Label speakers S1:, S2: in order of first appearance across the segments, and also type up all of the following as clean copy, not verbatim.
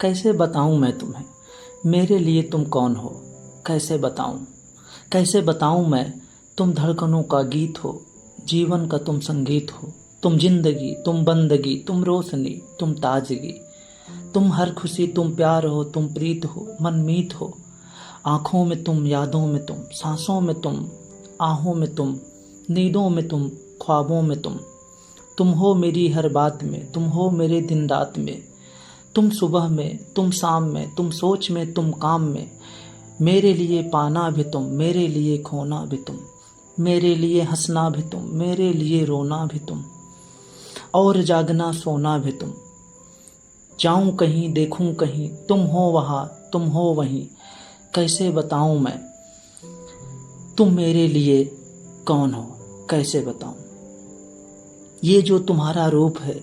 S1: कैसे बताऊं मैं तुम्हें, मेरे लिए तुम कौन हो। कैसे बताऊं, कैसे बताऊं मैं, तुम धड़कनों का गीत हो, जीवन का तुम संगीत हो। तुम जिंदगी, तुम बंदगी, तुम रोशनी, तुम ताजगी, तुम हर खुशी, तुम प्यार हो, तुम प्रीत हो, मनमीत हो। आँखों में तुम, यादों में तुम, सांसों में तुम, आहों में तुम, नींदों में तुम, ख्वाबों में तुम हो मेरी हर बात में, तुम हो मेरे दिन रात में। तुम सुबह में, तुम शाम में, तुम सोच में, तुम काम में। मेरे लिए पाना भी तुम, मेरे लिए खोना भी तुम, मेरे लिए हंसना भी तुम, मेरे लिए रोना भी तुम, और जागना सोना भी तुम। जाऊं कहीं, देखूं कहीं, तुम हो वहाँ, तुम हो वहीं। कैसे बताऊं मैं, तुम मेरे लिए कौन हो। कैसे बताऊं, ये जो तुम्हारा रूप है,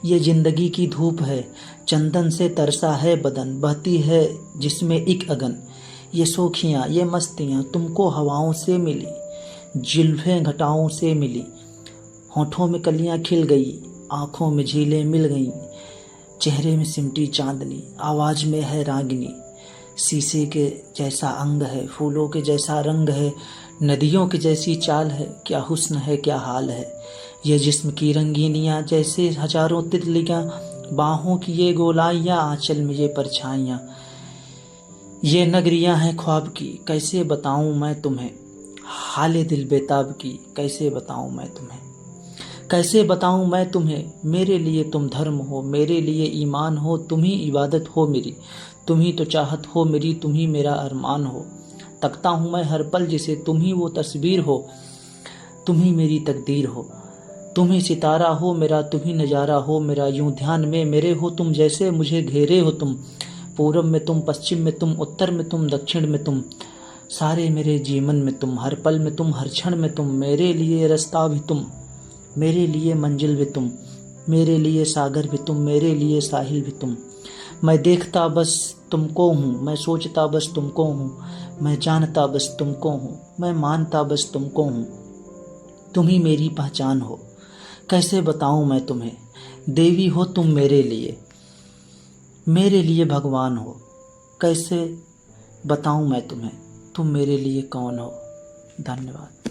S1: ये जिंदगी की धूप है। चंदन से तरसा है बदन, बहती है जिसमें एक अगन। ये सोखियाँ, ये मस्तियाँ तुमको हवाओं से मिली, जुल्फें घटाओं से मिली। होठों में कलियां खिल गई, आंखों में झीलें मिल गईं। चेहरे में सिमटी चांदनी, आवाज में है रागिनी। शीशे के जैसा अंग है, फूलों के जैसा रंग है, नदियों की जैसी चाल है। क्या हुस्न है, क्या हाल है। ये जिस्म की रंगीनियाँ जैसे हजारों तितलियाँ, बाहों की ये गोलाइयाँ, आंचल में ये परछाइयाँ। ये नगरियाँ हैं ख्वाब की, कैसे बताऊं मैं तुम्हें। हाले दिल बेताब की, कैसे बताऊं मैं तुम्हें। कैसे बताऊं मैं तुम्हें, मेरे लिए तुम धर्म हो, मेरे लिए ईमान हो। तुम ही इबादत हो मेरी, तुम ही तो चाहत हो मेरी, तुम ही मेरा अरमान हो। तकता हूँ मैं हर पल जिसे, तुम ही वो तस्वीर हो, तुम ही मेरी तकदीर हो। तुम ही सितारा हो मेरा, तुम ही नजारा हो मेरा। यूं ध्यान में मेरे हो तुम, जैसे मुझे घेरे हो तुम। पूरब में तुम, पश्चिम में तुम, उत्तर में तुम, दक्षिण में तुम। सारे मेरे जीवन में तुम, हर पल में तुम, हर क्षण में तुम। मेरे लिए रास्ता भी तुम, मेरे लिए मंजिल भी तुम, मेरे लिए सागर भी तुम, मेरे लिए साहिल भी तुम। मैं देखता बस तुमको हूँ, मैं सोचता बस तुमको हूँ, मैं जानता बस तुमको हूँ, मैं मानता बस तुमको हूँ। तुम ही मेरी पहचान हो, कैसे बताऊँ मैं तुम्हें। देवी हो तुम मेरे लिए भगवान हो। कैसे बताऊँ मैं तुम्हें, तुम मेरे लिए कौन हो। धन्यवाद।